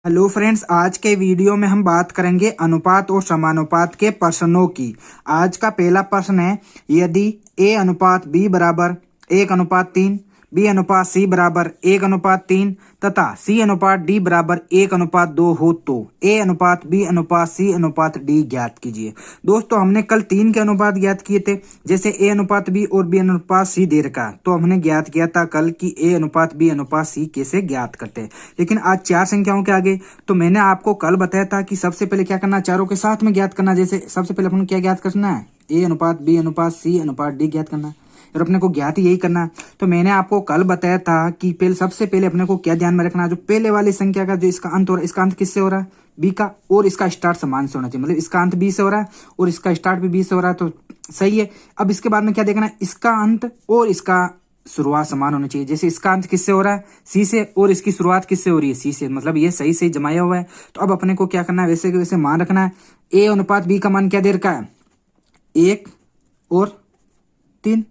Hello friends, आज के video में हम बात करेंगे अनुपात और समानुपात के प्रश्नों की। आज का पहला प्रश्न है, यदि a अनुपात b बराबर 1:3, b अनुपात c बराबर 1:3 तथा c अनुपात d बराबर 1:2 हो तो a अनुपात b अनुपात c अनुपात d ज्ञात कीजिए। दोस्तों, हमने कल 3 के अनुपात ज्ञात किए थे, जैसे a अनुपात b और b अनुपात c दे रखा है, तो हमने ज्ञात किया था कल कि a अनुपात b अनुपात c कैसे ज्ञात करते हैं। लेकिन आज 4 संख्याओं के आगे तो मैंने आपको कल बताया था कि सबसे पहले क्या करना, चारों के साथ में ज्ञात करना। जैसे सबसे पहले अपन क्या ज्ञात करना है, a अनुपात b अनुपात c अनुपात d ज्ञात करना है और अपने को ज्ञात यही करना है। तो मैंने आपको कल बताया था कि सबसे पहले अपने को क्या ध्यान में रखना है, जो पहले वाली संख्या का जो इसका अंत हो रहा है, इसका अंत किससे हो रहा है, b का, और इसका स्टार्ट समान से होना चाहिए। मतलब इसका अंत b से हो रहा है और इसका स्टार्ट भी b से हो रहा है, तो सही है। अब इसके बाद में क्या देखना है, इसका अंत और इसका शुरुआत समान होनी चाहिए। जैसे इसका अंत किससे हो रहा है, सी से, और इसकी शुरुआत किससे हो रही है, सी से, मतलब ये सही से जमाया हुआ है। तो अब अपने को क्या करना है, वैसे के वैसे मान रखना है। a अनुपात b का मान क्या दे रखा है, 1 और 3।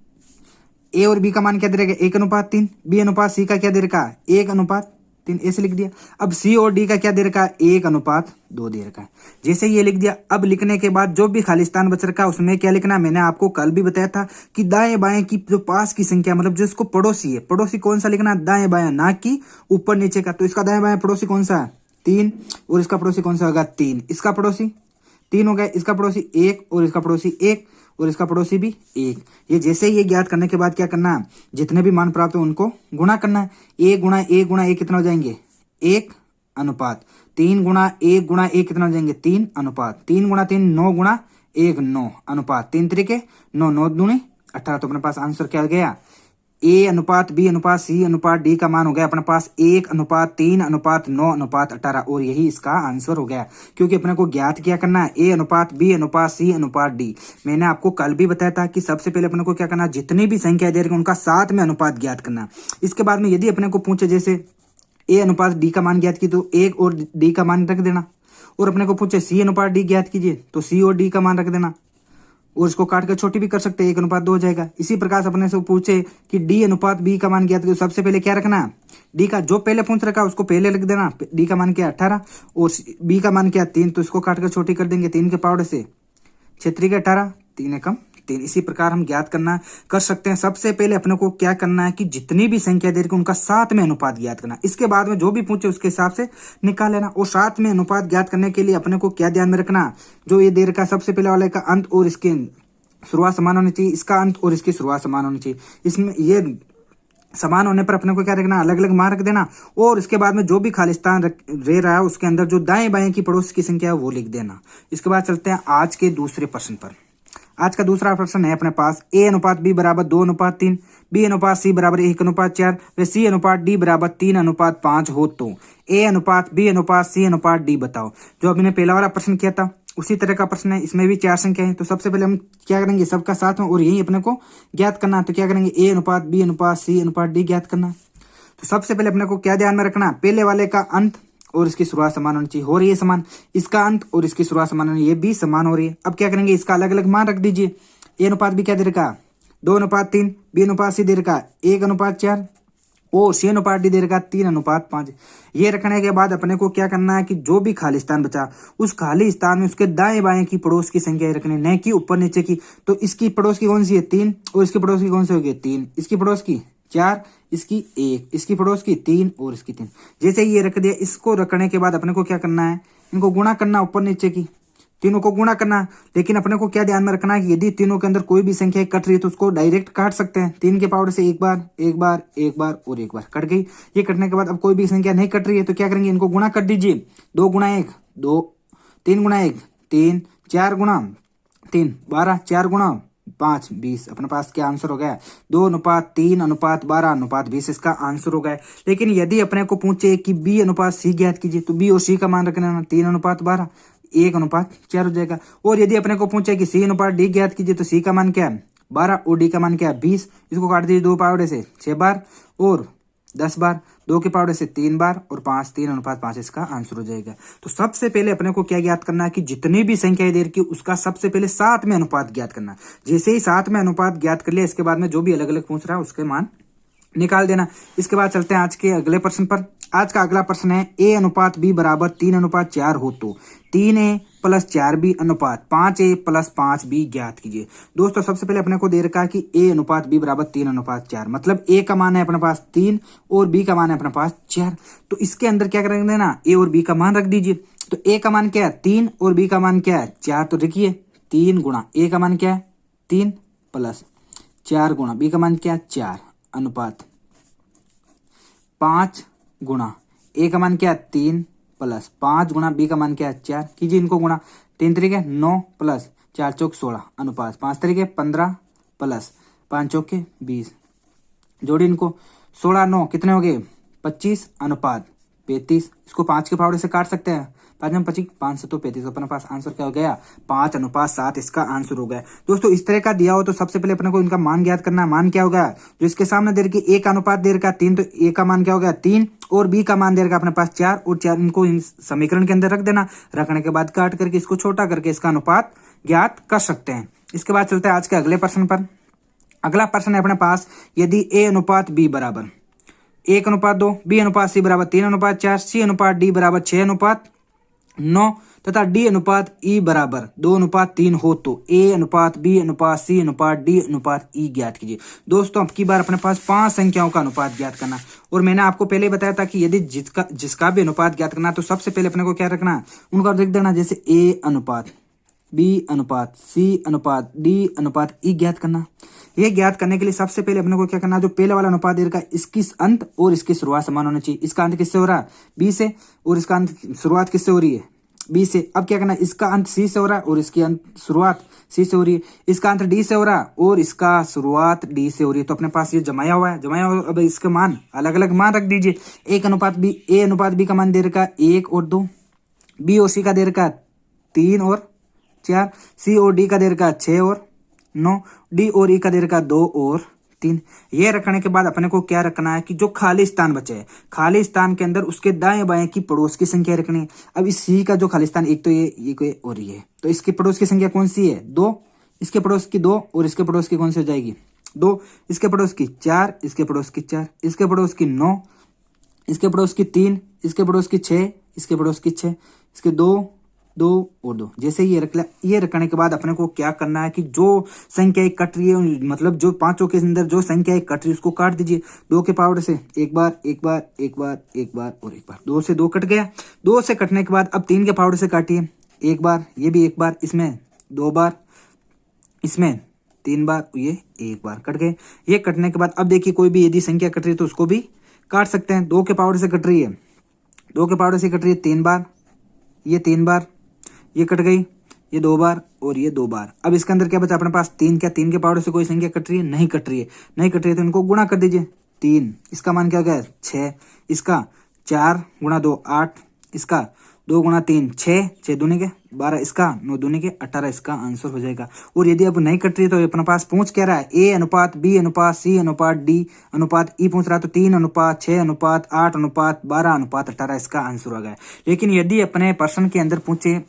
a और b का मान क्या दे रखा है, 1:3। b अनुपात c का क्या दे रखा है, 1:3, ऐसे लिख दिया। अब c और d का क्या दे रखा है, 1:2 दे रखा है। जैसे ये लिख दिया, अब लिखने के बाद जो भी खालिस्तान बच रखा है उसमें क्या लिखना है, मैंने आपको कल भी बताया था कि दाएं बाएं की जो पास की संख्या, मतलब जो इसको पड़ोसी है, पड़ोसी कौन सा लिखना है, दाएं बाएं, ना कि ऊपर नीचे का। तो इसका दाएं बाएं पड़ोसी कौन सा है, 3, और इसका पड़ोसी कौन सा होगा, 3। इसका पड़ोसी 3 हो गया, इसका पड़ोसी 1, और इसका पड़ोसी 1, और इसका पड़ोसी भी 1। ये जैसे ये ज्ञात करने के बाद क्या करना है, जितने भी मान प्राप्त हो उनको गुणा करना है। 1 गुणा 1 गुणा 1 कितना हो जाएंगे, 1 अनुपात 3 गुणा 1 गुणा 1 कितना हो जाएंगे, 3 अनुपात 3 गुणा 3 9 गुणा 1 9 अनुपात 3 तरीके 9 9 दूनी 18। तो अपने पास आंसर क्या गया, a अनुपात b अनुपात c अनुपात d का मान हो गया अपने पास 1:3:9:18, और यही इसका आंसर हो गया। क्योंकि अपने को ज्ञात क्या करना है, a अनुपात b अनुपात c अनुपात d। मैंने आपको कल भी बताया था कि सबसे पहले अपने को क्या करना है, जितनी भी संख्या दे रही है उनका साथ में अनुपात ज्ञात करना। इसके बाद में यदि अपने को पूछे, जैसे a अनुपात d का मान ज्ञात की, तो 1 और d का मान रख देना। और अपने को पूछे c अनुपात d ज्ञात कीजिए, तो c और d का मान रख देना, और इसको काट कर छोटी भी कर सकते हैं, 1:2 हो जाएगा। इसी प्रकार से अपने से पूछे कि d अनुपात b का मान ज्ञात करो, सबसे पहले क्या रखना है, d का जो पहले पूछ रखा है उसको पहले लिख देना। d का मान क्या है, 18, और b का मान क्या है, 3, तो इसको काट कर छोटी कर देंगे, 3 के पावड़े से 6 के 18, 3 एकम 3। इसी प्रकार हम ज्ञात करना कर सकते हैं। सबसे पहले अपने को क्या करना है कि जितनी भी संख्या दे रही है उनका साथ में अनुपात ज्ञात करना। इसके बाद में जो भी पूछे उसके हिसाब से निकाल लेना। और साथ में अनुपात ज्ञात करने के लिए अपने को क्या ध्यान में रखना, जो ये दे रखा है सबसे पहले वाले का अंत और इसके शुरुआत समान होनी चाहिए, इसका अंत और इसकी शुरुआत समान होनी चाहिए। इसमें ये समान होने पर अपने को क्या रखना, अलग अलग मान रख देना। और इसके बाद में जो भी खालिस्तान रह रहा है उसके अंदर जो दाएं बाएं की पड़ोस की संख्या है वो लिख देना। इसके बाद चलते हैं आज के दूसरे प्रश्न पर। आज का दूसरा प्रश्न है अपने पास, a अनुपात b बराबर 2:3, b अनुपात c बराबर 1:4 व c अनुपात d बराबर 3:5 हो तो a अनुपात b अनुपात c अनुपात d बताओ। जो हमने पहला वाला प्रश्न किया था उसी तरह का प्रश्न है, इसमें भी 4 संख्या है। तो सबसे पहले हम क्या करेंगे, सबका साथ में, और यही अपने को ज्ञात करना। तो क्या करेंगे, a अनुपात b अनुपात c अनुपात d ज्ञात करना। तो सबसे पहले अपने को क्या ध्यान में रखना, पहले वाले का अंत और इसकी शुरुआत समान होनी चाहिए, हो रही है समान। इसका अंत और इसकी शुरुआत समान होनी है, ये भी समान हो रही है। अब क्या करेंगे, इसका अलग अलग मान रख दीजिए। a अनुपात b क्या दे रखा, 2:3, b अनुपात c दे रखा 1:4, और c अनुपात d दे रखा 3:5। ये रखने के बाद अपने को क्या करना है कि जो भी खालिस्तान बचा उस खाली स्थान में उसके दाएं बाएं की पड़ोस की संख्या रखनी, न कि ऊपर नीचे की। तो इसकी पड़ोस की कौन सी है, 3, और इसकी पड़ोस की कौन सी होगी, 3, इसकी पड़ोस की 4, इसकी 1, इसकी पड़ोस की 3, और इसकी 3। जैसे ये रख दिया, इसको रखने के बाद अपने को क्या करना है, इनको गुणा करना, ऊपर नीचे की तीनों को गुणा करना। लेकिन अपने को क्या ध्यान में रखना है कि यदि तीनों के अंदर कोई भी संख्या कट रही है तो उसको डायरेक्ट काट सकते हैं। 3 के पावर से एक बार एक बार एक बार और एक बार कट गई। ये कटने के बाद अब कोई भी संख्या नहीं कट रही है तो क्या करेंगे, इनको गुणा कर दीजिए। 2 गुणा 1 2, 3 गुणा 1 3, 4 गुणा 3 12, 4 गुणा 5 20। अपने पास क्या आंसर हो गया, 2:3:12:20 इसका आंसर हो गया। लेकिन यदि अपने को पूछे कि b अनुपात c ज्ञात कीजिए, तो b और c का मान रखना 3:12 1:4 हो जाएगा। और यदि अपने को पूछे कि c अनुपात d ज्ञात कीजिए, तो c का मान क्या है 12 और d का मान क्या है 20। इसको काट दीजिए 2 पावड़े से 6 बार और 10 बार, 2 के पावड़े से 3 बार और 5, 3:5 इसका आंसर हो जाएगा। तो सबसे पहले अपने को क्या ज्ञात करना है कि जितनी भी संख्या दे रखी उसका सबसे पहले साथ में अनुपात ज्ञात करना। जैसे ही साथ में अनुपात ज्ञात कर लिया, इसके बाद में जो भी अलग अलग पूछ रहा है उसके मान निकाल देना। इसके बाद चलते हैं आज के अगले प्रश्न पर। आज का अगला प्रश्न है A अनुपात B बराबर 3:4 हो तो 3A प्लस 4B अनुपात 5A प्लस 5B ज्ञात कीजिए। दोस्तों सबसे पहले अपने को दे रखा है कि A अनुपात B बराबर 3:4, मतलब A का मान है अपने पास 3 और B का मान है अपने पास 4। तो इसके अंदर क्या करेंगे ना, A और B का मान रख दीजिए। तो A का मान क्या है 3 और B का मान क्या है 4। तो देखिए 3 गुणा A का मान क्या है 3 प्लस 4 गुणा B का मान क्या है 4 अनुपात 5 गुणा A का मान क्या है 3 प्लस 5 गुणा B का मान क्या है 4। कीजिए इनको गुणा, 3 तरीके 9 प्लस 4 चौक 16 अनुपात 5 तरीके 15 प्लस 5 चौके 20। जोड़ी इनको 16 9 कितने हो गए 25 अनुपात 35। इसको 5 के फावड़े से काट सकते हैं, 5 में 25 5 से तो 35। अपने पास आंसर क्या हो गया 5:7 इसका आंसर हो गया। दोस्तों इस तरह का दिया हो तो सबसे पहले अपने को इनका मान ज्ञात करना है। मान क्या होगा, जो इसके सामने दे रखी A का अनुपात दे रखा 3, तो A का मान क्या होगा 3 और B का मान दे रखा अपने पास 4 और 4। इनको इस समीकरण के अंदर रख देना। रखने के बाद काट करके इसको छोटा करके इसका अनुपात ज्ञात कर सकते हैं। इसके बाद चलते हैं आज के अगले प्रश्न पर। अगला प्रश्न है अपने पास, यदि A अनुपात B बराबर 1:2, B अनुपात C बराबर 3:4, C अनुपात D बराबर 6:9 तथा D अनुपात E बराबर 2:3 हो तो A अनुपात B अनुपात C अनुपात D अनुपात E ज्ञात कीजिए। दोस्तों अब की बार अपने पास 5 संख्याओं का अनुपात ज्ञात करना, और मैंने आपको पहले ही बताया था कि यदि जिसका भी अनुपात ज्ञात करना तो सबसे पहले अपने को क्या रखना है, उनका लिख देना। जैसे A अनुपात B अनुपात C अनुपात D अनुपात E ज्ञात करना। ये ज्ञात करने के लिए सबसे पहले अपने को क्या करना है, जो पहले वाला अनुपात दे रखा है इसकी अंत और इसकी शुरुआत समान होना चाहिए। इसका अंत किससे हो रहा है B से, और इसका अंत शुरुआत किससे हो रही है B से। अब क्या करना है, इसका अंत C से हो रहा है और इसकी अंत शुरुआत C से हो रही है। इसका अंत D से हो रहा है और इसका शुरुआत D से हो रही है। तो अपने पास ये जमाया हुआ है, जमाया हुआ। अब इसके मान अलग अलग मान रख दीजिए। A अनुपात B का मान दे रखा है 1 और 2, B और C का दे रखा है 3 और 4, C और D का दे रखा है 6 और 9, D और E का दे रखा है 2 और 3। ये रखने के बाद अपने को क्या रखना है कि जो खाली स्थान बचे है, खाली स्थान के अंदर उसके दाएं बाएं की पड़ोस की संख्या रखनी है। अब इस C का जो खाली स्थान, एक तो ये और ये, तो इसके पड़ोस की संख्या कौन सी है 2, इसके पड़ोस की 2 और इसके पड़ोस की कौन सी हो जाएगी 2, इसके पड़ोस की 4, इसके पड़ोस की 4, इसके पड़ोस की 9, इसके पड़ोस की 3, इसके पड़ोस की 6, इसके पड़ोस की 6, इसके 2 2 और 2। जैसे ये रख लिया। ये रखने के बाद अपने को क्या करना है कि जो संख्या एक कट रही है, मतलब जो पांचों के अंदर जो संख्या एक कट रही है उसको काट दीजिए 2 के पावर से। एक बार एक बार एक बार एक बार और एक बार, 2 से 2 कट गया। 2 से कटने के बाद अब 3 के पावर से काटिए, एक बार, ये भी एक बार, इसमें 2 बार, इसमें 3 बार, ये एक बार कट गए। ये कटने के बाद अब देखिए कोई भी यदि संख्या कट रही है तो उसको भी काट सकते हैं। 2 के पावर से कट रही है, 2 के पावर से कट रही है 3 बार, ये 3 बार, ये कट गई, ये 2 बार और ये 2 बार। अब इसके अंदर क्या बचा अपने पास 3। क्या 3 के पावर से कोई संख्या कट रही है, नहीं कट रही है। नहीं कट रही है तो इनको गुणा कर दीजिए। 3 इसका मान क्या गया 6, इसका 4 गुणा 2 8, इसका 2 गुणा 3 6, 6 दूनी के 12, इसका 9 दूनी के 18, इसका आंसर हो जाएगा। और यदि अब नहीं कट रही है तो अपने पास पूछ क्या रहा है, A अनुपात B अनुपात C अनुपात D अनुपात E पूछ रहा है। तो 3 अनुपात 6 अनुपात 8 अनुपात 12 अनुपात 18 इसका आंसर हो गया। लेकिन यदि अपने प्रश्न के अंदर पूछे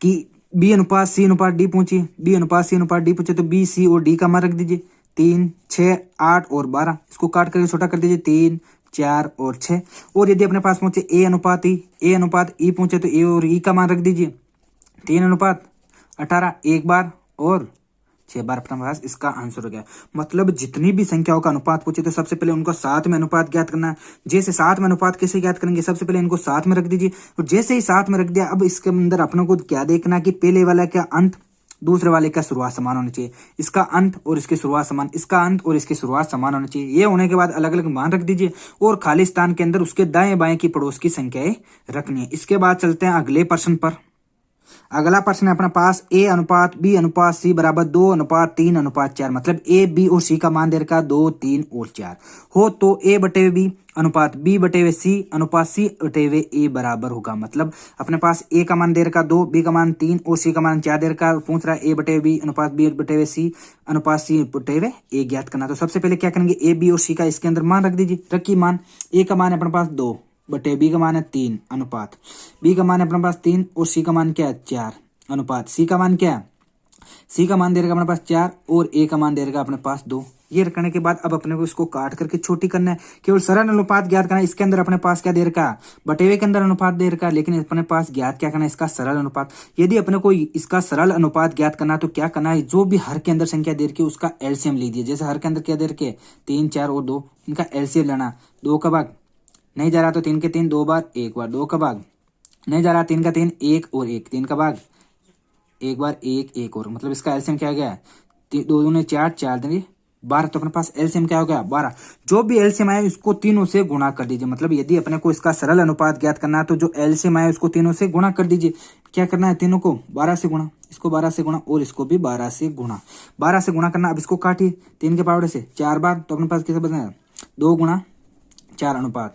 कि B अनुपात C अनुपात D पूछिए, B अनुपात C अनुपात D पूछे, तो B C और D का मान रख दीजिए 3 6 8 और 12। इसको काट करके छोटा कर दीजिए 3 4 और 6। और यदि अपने पास पूछे A अनुपात E पूछे तो A और E का मान रख दीजिए 3 अनुपात 18, एक बार और 6 बार अपने पास इसका आंसर हो गया। मतलब जितनी भी संख्याओं का अनुपात पूछे तो सबसे पहले उनको साथ में अनुपात ज्ञात करना है। जैसे साथ में अनुपात कैसे ज्ञात करेंगे, सबसे पहले इनको साथ में रख दीजिए। और जैसे ही साथ में रख दिया, अब इसके अंदर अपने को क्या देखना कि पहले वाला का अंत दूसरे वाले का शुरुआत समान होना चाहिए। इसका अंत और इसकी शुरुआत समान, इसका अंत और इसकी शुरुआत समान होना चाहिए। ये होने के बाद अलग अलग मान रख दीजिए और खाली स्थान के अंदर उसके दाएं बाएं की पड़ोस की संख्याएं रखनी है। इसके बाद चलते हैं अगले प्रश्न पर। अगला प्रश्न है अपने पास, A अनुपात B अनुपात C बराबर 2:3:4, मतलब A B और C का मान दे रखा 2 3 और 4 हो तो A बटे B अनुपात B बटे C अनुपात C बटे A बराबर होगा। मतलब अपने पास A का मान दे रखा 2, B का मान 3 और C का मान 4 दे रखा। पूछ रहा है A बटे B अनुपात B बटे C अनुपात C बटे A ज्ञात करना। तो सबसे पहले क्या करेंगे, A B और C का इसके अंदर मान रख दीजिए। रखिए मान, A का मान है अपने पास 2 बटे B का मान है 3 अनुपात B का मान है अपने पास 3 और C का मान क्या है 4 अनुपात C का मान क्या है, C का मान दे रखा अपने पास 4 और A का मान दे रखा अपने पास 2। ये करने के बाद अब अपने को इसको काट करके छोटी करना है, केवल सरल अनुपात ज्ञात करना है। इसके अंदर अपने पास क्या दे रखा है, बटेवे के अंदर अनुपात दे रखा है, लेकिन अपने पास ज्ञात क्या करना है, इसका सरल अनुपात। यदि अपने को इसका सरल अनुपात ज्ञात करना तो क्या करना है, जो भी हर के अंदर संख्या दे रखी है उसका एलसीएम लीजिए। जैसे हर के अंदर क्या दे रखे 3, 4 और 2, इनका एलसीएम लेना। 2 का भाग नहीं जा रहा तो 3 के 3 2 बार 1 बार, 2 का भाग नहीं जा रहा 3 का 3 1 और 1, 3 का भाग 1 बार 1 1 और, मतलब इसका एलसीएम क्या हो गया 2 दूने 4 4 दूने 12। तो अपने पास एलसीएम क्या हो गया 12। जो भी एलसीएम आया इसको तीनों से गुणा कर दीजिए। मतलब यदि अपने को इसका सरल अनुपात ज्ञात करना है तो जो एलसीएम आया उसको तीनों से गुणा कर दीजिए। क्या करना है, तीनों को 12 से गुणा, इसको 12 से गुणा और इसको भी 12 से गुणा। 12 से गुणा करना, अब इसको काटिए 3 के पावड़े से 4 बार, तो अपने पास कैसे बचेगा 2 गुणा 4 अनुपात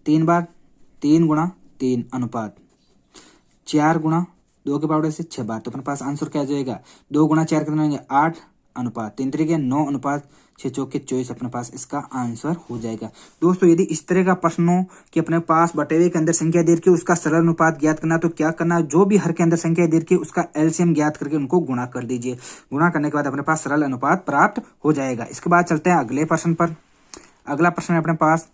3 बार, 3 गुणा 3 अनुपात 4 गुणा 2 के पावड़े से 6 बार। तो अपने पास आंसर क्या आ जाएगा 2 गुणा 4 कितना होंगे 8 अनुपात 3 तरीके 9 अनुपात 6 चौके 24। अपने पास इसका आंसर हो जाएगा। दोस्तों यदि इस तरह का प्रश्न हो कि अपने पास बटेवे के अंदर संख्या दे रखी है उसका सरल अनुपात ज्ञात करना, तो क्या करना है, जो भी हर के अंदर संख्या दे रखी है उसका एलसीएम ज्ञात करके उनको गुणा कर दीजिए। गुणा करने के बाद अपने पास सरल अनुपात प्राप्त हो जाएगा। इसके बाद चलते हैं अगले प्रश्न पर। अगला प्रश्न है अपने पास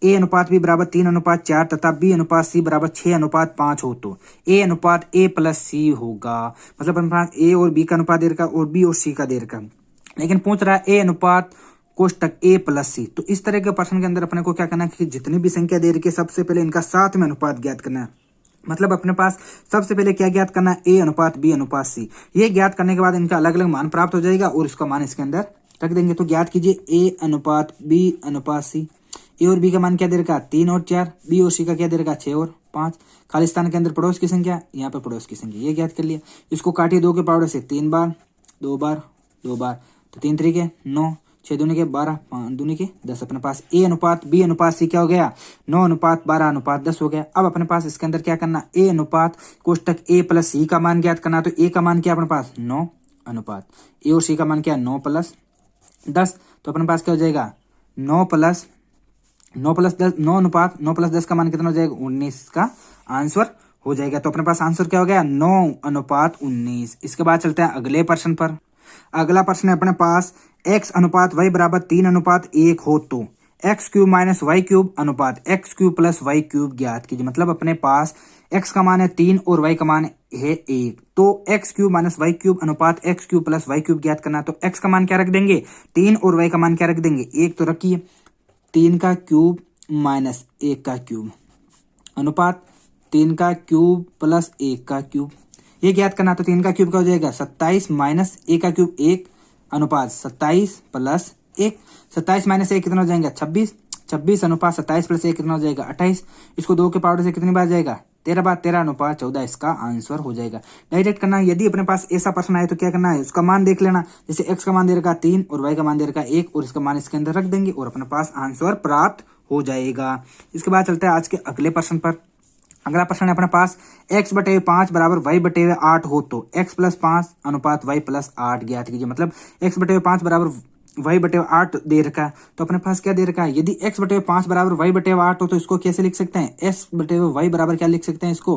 ए अनुपात बी बराबर 3 अनुपात 4 तथा बी अनुपात सी बराबर 6 अनुपात 5 हो तो ए अनुपात ए प्लस सी होगा। मतलब अपने पास ए और बी का अनुपात दे रखा और बी और सी का दे रखा, लेकिन पूछ रहा है ए अनुपात कोष्टक ए प्लस सी। तो इस तरह के प्रश्न के अंदर अपने को क्या करना है कि जितनी भी संख्या दे रखी है सबसे पहले इनका साथ में अनुपात ज्ञात करना है। मतलब अपने पास सबसे पहले क्या ज्ञात करना है, ए अनुपात बी अनुपात सी। ये ज्ञात करने के बाद इनका अलग अलग मान प्राप्त हो जाएगा और इसका मान इसके अंदर रख देंगे। तो ज्ञात कीजिए ए अनुपात बी अनुपात सी। ए और बी का मान क्या दे रखा 3 और 4, बी और सी का क्या दे रखा 6 और 5। खालिस्तान के अंदर पड़ोस की संख्या, यहाँ पे पड़ोस की संख्या, ये ज्ञात कर लिया। इसको काटिए 2 के पावड़े से 3 बार 2 बार 2 बार, तो 3 तरीके 9, 6 दूनी के 12, 5 दूनी के 10। अपने पास ए अनुपात बी अनुपात सी क्या हो गया 9 अनुपात 12 अनुपात 10 हो गया। अब अपने पास इसके अंदर क्या करना, ए अनुपात कोष्टक ए प्लस सी का मान ज्ञात करना। तो ए का मान क्या अपने पास 9 अनुपात ए और सी का मान क्या 9 प्लस 10। तो अपने पास क्या हो जाएगा 9 प्लस 10, 9 अनुपात 9 प्लस 10 का मान कितना हो जाएगा 19 का आंसर हो जाएगा। तो अपने पास आंसर क्या हो गया 9 अनुपात 19। इसके बाद चलते हैं अगले प्रश्न पर। अगला प्रश्न है अपने पास x अनुपात y बराबर 3 अनुपात 1 हो तो X cube minus Y cube अनुपात X cube plus Y cube ज्ञात कीजिए। मतलब अपने पास x का मान है 3 और y का मान है 1, तो X cube minus Y cube अनुपात X cube plus Y cube ज्ञात करना। तो x का मान क्या रख देंगे 3 और y का मान क्या रख देंगे 1। तो रखिए 3 का क्यूब माइनस 1 का क्यूब अनुपात 3 का क्यूब प्लस 1 का क्यूब, ये ज्ञात करना। तो 3 का क्यूब क्या हो जाएगा 27 माइनस 1 का क्यूब 1 अनुपात 27 प्लस 1। 27 माइनस 1 कितना हो जाएगा 26, 26 अनुपात 27 प्लस 1 कितना हो जाएगा 28। इसको 2 के पावर से कितनी बार जाएगा 13 बार, 13 अनुपात 14 इसका आंसर हो जाएगा। डायरेक्ट करना है। यदि अपने पास ऐसा प्रश्न आए तो क्या करना है, उसका मान देख लेना। जैसे x का मान दे रखा 3 और y का मान दे रखा 1 और इसका मान इसके अंदर रख देंगे और अपने पास आंसर प्राप्त हो जाएगा। इसके बाद चलते हैं आज के अगले प्रश्न पर। अगला प्रश्न है अपने पास x बटे 5 बराबर y बटे 8 हो तो x प्लस 5 अनुपात y प्लस 8 ज्ञात कीजिए। मतलब x बटे 5 बराबर y बटे 8 दे रखा है, तो अपने पास क्या दे रखा है, यदि x बटे 5 बराबर y बटे 8 हो तो इसको कैसे लिख सकते हैं, s बटे y बराबर क्या लिख सकते हैं इसको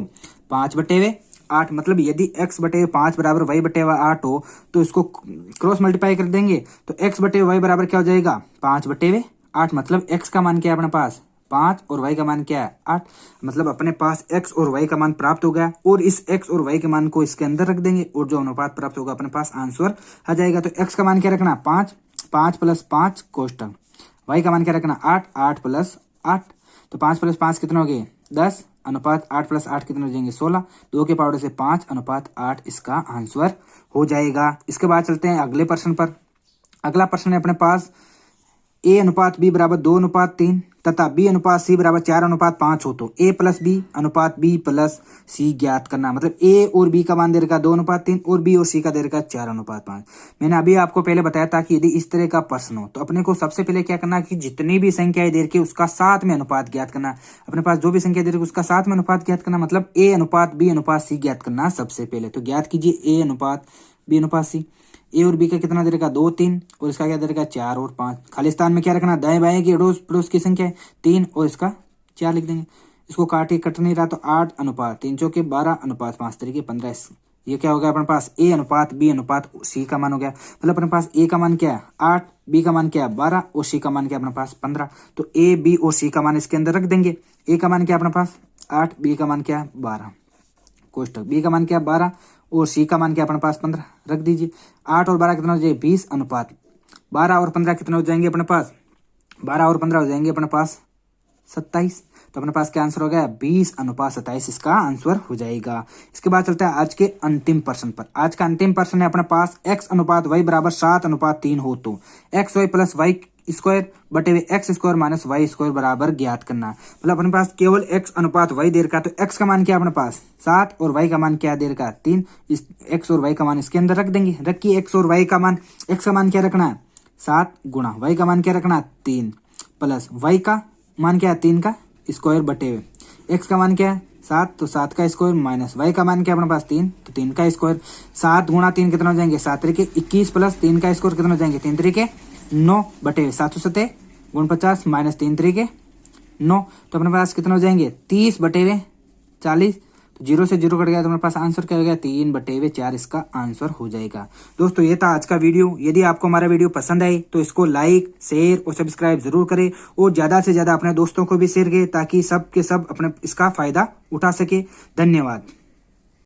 5 बटे 8। मतलब यदि x बटे 5 बराबर y बटे 8 हो तो इसको क्रॉस मल्टीप्लाई कर देंगे तो x बटे y बराबर क्या हो जाएगा 5 बटे 8। मतलब x का मान क्या है अपने पास 5 और y का मान क्या है 8। मतलब अपने पास x और y का मान प्राप्त हो गया और इस x और y के मान को इसके अंदर रख देंगे और जो अनुपात प्राप्त होगा अपने पास आंसर आ जाएगा। तो x का मान क्या रखना 5, 5 प्लस 5 कोष्टक, y का मान क्या रखना 8, 8 प्लस 8। तो 5 प्लस 5 कितना हो गए 10 अनुपात 8 प्लस 8 कितना हो जाएंगे 16, 2 के पावर से 5 अनुपात 8 इसका आंसर हो जाएगा। इसके बाद चलते हैं अगले प्रश्न पर। अगला प्रश्न है अपने पास a अनुपात b बराबर 2 अनुपात 3 तथा b अनुपात c बराबर 4 अनुपात 5 हो तो a प्लस b अनुपात b प्लस c ज्ञात करना। मतलब a और b का मान दे रखा 2 अनुपात 3 और b और c का दे रखा 4 अनुपात 5। मैंने अभी आपको पहले बताया था कि यदि इस तरह का प्रश्न हो तो अपने को सबसे पहले क्या करना कि जितनी भी संख्याएं दे रखी उसका साथ में अनुपात ज्ञात करना। अपने पास जो भी संख्या दे रखी उसका साथ में अनुपात ज्ञात करना, मतलब a अनुपात b अनुपात c ज्ञात करना सबसे पहले। तो ज्ञात कीजिए a अनुपात b अनुपात c। ए और बी का कितना दे रखा 2 3 और इसका क्या दे रखा 4 और 5। खालिस्तान में क्या रखना दाएं बाएं की अड़ोस पड़ोस की संख्या 3 और इसका 4 लिख देंगे। इसको काटे कट नहीं रहा तो 8 अनुपात 3 चौके 12 अनुपात 5 तरीके 15 ये क्या हो गया अपने पास ए अनुपात बी अनुपात सी का मान हो गया। मतलब अपने पास ए का मान क्या है 8, बी का मान क्या है 12 और सी का मान क्या है अपने पास 15। तो ए बी और सी का मान इसके अंदर रख देंगे। ए का मान क्या है अपने पास 8, बी का मान क्या है 12, कोष्टक बी का मान क्या है 12 और सी का मान क्या है अपने पास 15, रख दीजिए। 8 और 12 कितना हो जाएगा 20 अनुपात 12 और 15 कितने हो जाएंगे अपने पास 12 और 15 हो जाएंगे अपने पास 27। तो अपने पास क्या आंसर हो गया 20 अनुपात 27 इसका आंसर हो जाएगा। इसके बाद चलता है आज के अंतिम प्रश्न पर। आज का अंतिम प्रश्न है अपने पास x अनुपात y बराबर 7 अनुपात 3 हो तो x y plus y square बटे हुए x square minus y square बराबर ज्ञात करना। मतलब अपने पास केवल x अनुपात y दे रखा है, तो x का मान क्या अपने पास 7 और y का मान क्या दे रखा है 3। इस x और y का मान इसके अंदर रख देंगे। रखिए x और y का मान, x का मान क्या रखना है 7 गुणा y का मान क्या रखना है 3 प्लस y का मान क्या है 3 का स्क्वायर बटे हुए x का मान क्या है 7 तो 7 का स्क्वायर माइनस y का मान क्या अपने पास 3 तो 3 का स्क्वायर। 7 गुणा 3 कितना हो जाएंगे 7 तरीके 21 प्लस 3 का स्क्वायर कितना हो जाएंगे 3 तरीके 9 बटे 7 सते गुण 50 माइनस 3 तरीके 9। तो अपने पास कितना हो जाएंगे 30 बटे हुए 40। तो 0 से 0 कट गया तो हमारे पास आंसर क्या हो गया 3 बटे हुए 4 इसका आंसर हो जाएगा। दोस्तों ये था आज का वीडियो। यदि आपको हमारा वीडियो पसंद आए तो इसको लाइक शेयर और सब्सक्राइब जरूर करें और ज्यादा से ज्यादा अपने दोस्तों को भी शेयर करें ताकि सब के सब अपने इसका फायदा उठा सके। धन्यवाद।